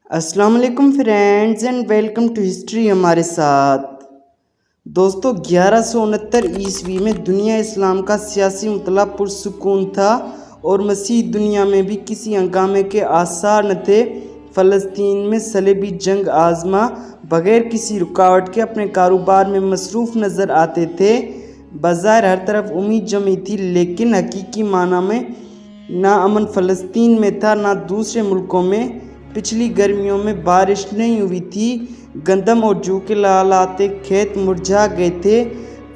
السلام علیکم friends and welcome to history ہمارے ساتھ۔ دوستو 1169 میں دنیا اسلام کا سیاسی مطلع پرسکون تھا اور مسیح دنیا میں بھی کسی ہنگامے کے آثار نہ تھے۔ فلسطین میں صلیبی جنگ آزما بغیر کسی رکاوٹ کے اپنے کاروبار میں مصروف نظر آتے تھے۔ بظاہر ہر طرف امید جمی تھی، لیکن حقیقی معنی میں نہ امن فلسطین میں تھا نہ دوسرے ملکوں میں۔ پچھلی گرمیوں میں بارش نہیں ہوئی تھی، گندم اور جو کے لالہتے کھیت مرجھا گئے تھے،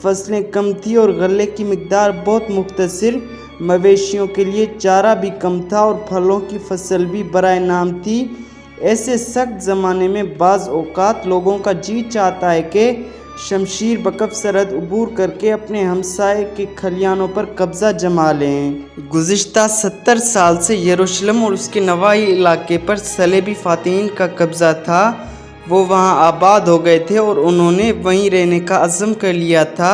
فصلیں کم تھی اور غلے کی مقدار بہت مختصر، مویشیوں کے لیے چارہ بھی کم تھا اور پھلوں کی فصل بھی برائے نام تھی۔ ایسے سخت زمانے میں بعض اوقات لوگوں کا جی چاہتا ہے کہ شمشیر بکف سرحد عبور کر کے اپنے ہمسائے کے کھلیانوں پر قبضہ جما لیں۔ گزشتہ 70 سال سے یروشلم اور اس کے نواحی علاقے پر صلیبی فاتحین کا قبضہ تھا۔ وہ وہاں آباد ہو گئے تھے اور انہوں نے وہیں رہنے کا عزم کر لیا تھا۔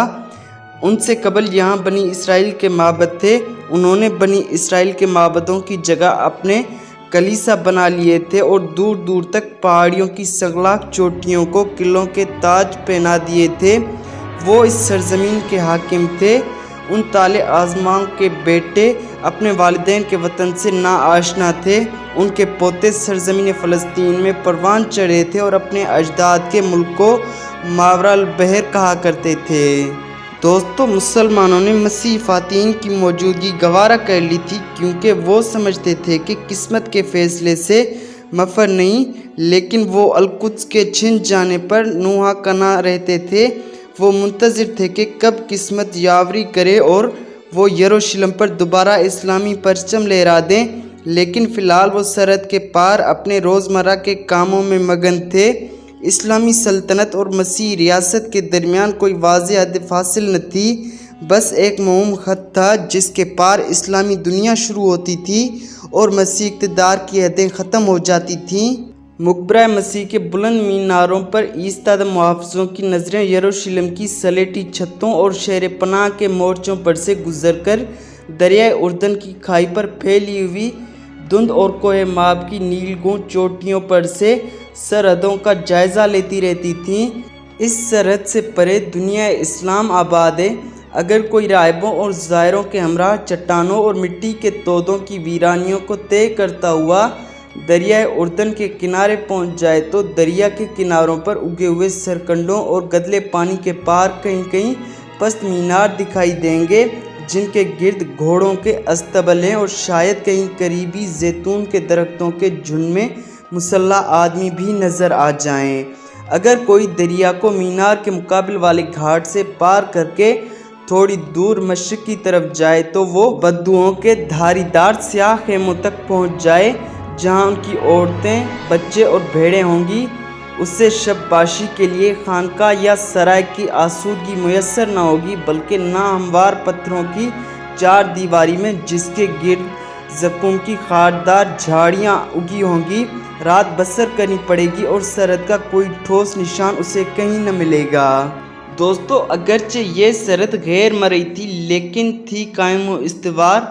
ان سے قبل یہاں بنی اسرائیل کے معبد تھے۔ انہوں نے بنی اسرائیل کے معبدوں کی جگہ اپنے کلیسا بنا لیے تھے اور دور دور تک پہاڑیوں کی سگلاخ چوٹیوں کو قلعوں کے تاج پہنا دیے تھے۔ وہ اس سرزمین کے حاکم تھے۔ ان طالع آزماؤں کے بیٹے اپنے والدین کے وطن سے ناآشنا تھے۔ ان کے پوتے سرزمین فلسطین میں پروان چڑھے تھے اور اپنے اجداد کے ملک کو ماوراء البحر کہا کرتے تھے۔ دوستو مسلمانوں نے مسیح فاتحین کی موجودگی گوارا کر لی تھی، کیونکہ وہ سمجھتے تھے کہ قسمت کے فیصلے سے مفر نہیں، لیکن وہ القدس کے چھن جانے پر نوحہ کنا رہتے تھے۔ وہ منتظر تھے کہ کب قسمت یاوری کرے اور وہ یروشلم پر دوبارہ اسلامی پرچم لہرا دیں، لیکن فی الحال وہ سرحد کے پار اپنے روزمرہ کے کاموں میں مگن تھے۔ اسلامی سلطنت اور مسیحی ریاست کے درمیان کوئی واضح حد فاصل نہ تھی، بس ایک موہوم خط تھا جس کے پار اسلامی دنیا شروع ہوتی تھی اور مسیحی اقتدار کی حدیں ختم ہو جاتی تھیں۔ مقبرہ مسیح کے بلند میناروں پر ایستادہ محافظوں کی نظریں یروشلم کی سلیٹی چھتوں اور شہر پناہ کے مورچوں پر سے گزر کر دریائے اردن کی کھائی پر پھیلی ہوئی دھند اور کوہ ماب کی نیلگوں چوٹیوں پر سے سرحدوں کا جائزہ لیتی رہتی تھیں۔ اس سرحد سے پرے دنیا اسلام آباد ہے۔ اگر کوئی راہبوں اور زائروں کے ہمراہ چٹانوں اور مٹی کے تودوں کی ویرانیوں کو طے کرتا ہوا دریائے اردن کے کنارے پہنچ جائے تو دریا کے کناروں پر اگے ہوئے سرکنڈوں اور گدلے پانی کے پار کہیں کہیں پست مینار دکھائی دیں گے، جن کے گرد گھوڑوں کے استبل ہیں، اور شاید کہیں قریبی زیتون کے درختوں کے جھنڈ میں مسلح آدمی بھی نظر آ جائیں۔ اگر کوئی دریا کو مینار کے مقابل والے گھاٹ سے پار کر کے تھوڑی دور مشرق کی طرف جائے تو وہ بدوؤں کے دھاری دار سیاہ خیموں تک پہنچ جائے، جہاں ان کی عورتیں، بچے اور بھیڑیں ہوں گی۔ اس سے شب باشی کے لیے خانقاہ یا سرائے کی آسودگی میسر نہ ہوگی، بلکہ ناہموار پتھروں کی چار دیواری میں جس کے گرد زقوم کی خاردار جھاڑیاں اگی ہوں گی رات بسر کرنی پڑے گی، اور سرحد کا کوئی ٹھوس نشان اسے کہیں نہ ملے گا۔ دوستو اگرچہ یہ سرحد غیر مرئی تھی، لیکن تھی قائم و استوار،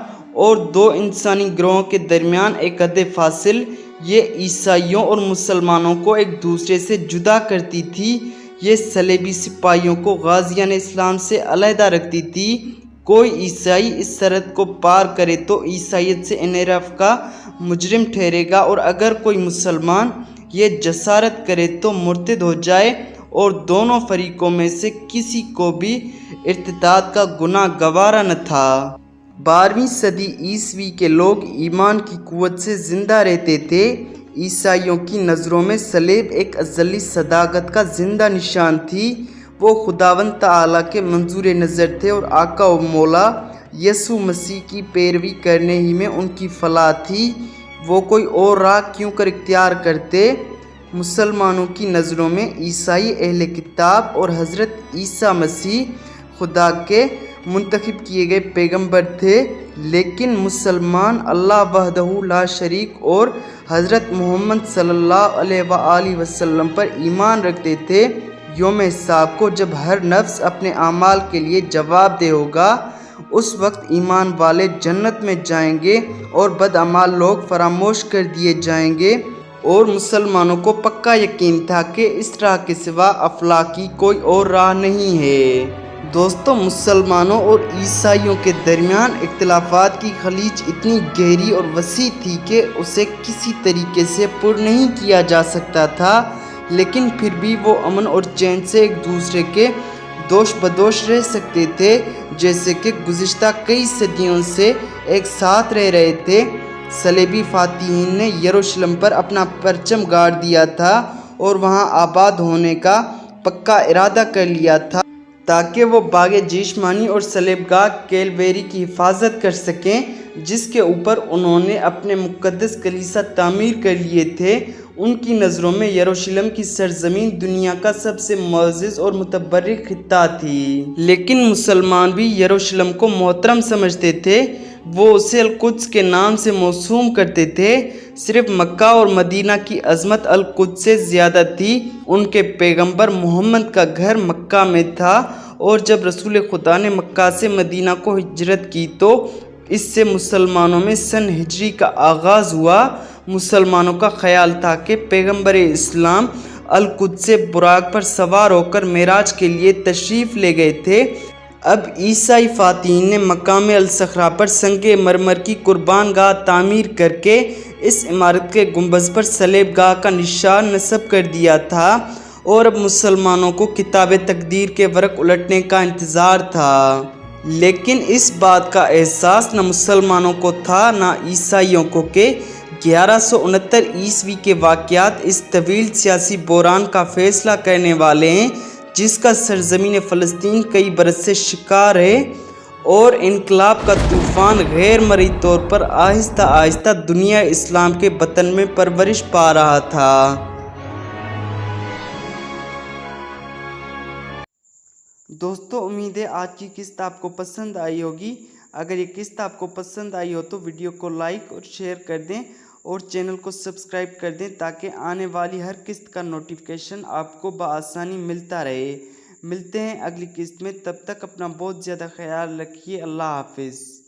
اور دو انسانی گروہوں کے درمیان ایک حد فاصل یہ عیسائیوں اور مسلمانوں کو ایک دوسرے سے جدا کرتی تھی۔ یہ صلیبی سپاہیوں کو غازیان اسلام سے علیحدہ رکھتی تھی۔ کوئی عیسائی اس سرحد کو پار کرے تو عیسائیت سے انحراف کا مجرم ٹھہرے گا، اور اگر کوئی مسلمان یہ جسارت کرے تو مرتد ہو جائے، اور دونوں فریقوں میں سے کسی کو بھی ارتداد کا گناہ گوارا نہ تھا۔ 12ویں صدی عیسوی کے لوگ ایمان کی قوت سے زندہ رہتے تھے۔ عیسائیوں کی نظروں میں صلیب ایک ازلی صداقت کا زندہ نشان تھی۔ وہ خداوند تعالیٰ کے منظور نظر تھے اور آقا و مولا یسوع مسیح کی پیروی کرنے ہی میں ان کی فلاح تھی۔ وہ کوئی اور راہ کیوں کر اختیار کرتے؟ مسلمانوں کی نظروں میں عیسائی اہل کتاب اور حضرت عیسیٰ مسیح خدا کے منتخب کیے گئے پیغمبر تھے، لیکن مسلمان اللہ وحدہ لا شریک اور حضرت محمد صلی اللہ علیہ وآلہ وسلم پر ایمان رکھتے تھے۔ یوم حساب کو جب ہر نفس اپنے اعمال کے لیے جواب دہ ہوگا، اس وقت ایمان والے جنت میں جائیں گے اور بدعمال لوگ فراموش کر دیے جائیں گے، اور مسلمانوں کو پکا یقین تھا کہ اس راہ کے سوا افلاح کی کوئی اور راہ نہیں ہے۔ دوستو، مسلمانوں اور عیسائیوں کے درمیان اختلافات کی خلیج اتنی گہری اور وسیع تھی کہ اسے کسی طریقے سے پر نہیں کیا جا سکتا تھا، لیکن پھر بھی وہ امن اور چین سے ایک دوسرے کے دوش بدوش رہ سکتے تھے، جیسے کہ گزشتہ کئی صدیوں سے ایک ساتھ رہ رہے تھے۔ صلیبی فاتحین نے یروشلم پر اپنا پرچم گاڑ دیا تھا اور وہاں آباد ہونے کا پکا ارادہ کر لیا تھا تاکہ وہ باغ جیشمانی اور صلیب گاہ کیلویری کی حفاظت کر سکیں، جس کے اوپر انہوں نے اپنے مقدس کلیسا تعمیر کر لیے تھے۔ ان کی نظروں میں یروشلم کی سرزمین دنیا کا سب سے معزز اور متبرک خطہ تھی، لیکن مسلمان بھی یروشلم کو محترم سمجھتے تھے۔ وہ اسے القدس کے نام سے موسوم کرتے تھے۔ صرف مکہ اور مدینہ کی عظمت القدس سے زیادہ تھی۔ ان کے پیغمبر محمد کا گھر مکہ میں تھا، اور جب رسول خدا نے مکہ سے مدینہ کو ہجرت کی تو اس سے مسلمانوں میں سن ہجری کا آغاز ہوا۔ مسلمانوں کا خیال تھا کہ پیغمبر اسلام القدس سے براق پر سوار ہو کر معراج کے لیے تشریف لے گئے تھے۔ اب عیسائی فاتحین نے مقام الصخرہ پر سنگ مرمر کی قربان گاہ تعمیر کر کے اس عمارت کے گنبد پر صلیب گاہ کا نشان نصب کر دیا تھا، اور اب مسلمانوں کو کتاب تقدیر کے ورق الٹنے کا انتظار تھا۔ لیکن اس بات کا احساس نہ مسلمانوں کو تھا نہ عیسائیوں کو کہ 1169 کے واقعات اس طویل سیاسی بحران کا فیصلہ کرنے والے ہیں، جس کا سرزمین فلسطین کئی برس سے شکار ہے، اور انقلاب کا طوفان غیر مرئی طور پر آہستہ آہستہ دنیا اسلام کے بطن میں پرورش پا رہا تھا۔ دوستو، امید ہے آج کی قسط آپ کو پسند آئی ہوگی۔ اگر یہ قسط آپ کو پسند آئی ہو تو ویڈیو کو لائک اور شیئر کر دیں اور چینل کو سبسکرائب کر دیں تاکہ آنے والی ہر قسط کا نوٹیفیکیشن آپ کو بآسانی ملتا رہے۔ ملتے ہیں اگلی قسط میں، تب تک اپنا بہت زیادہ خیال رکھیے۔ اللہ حافظ۔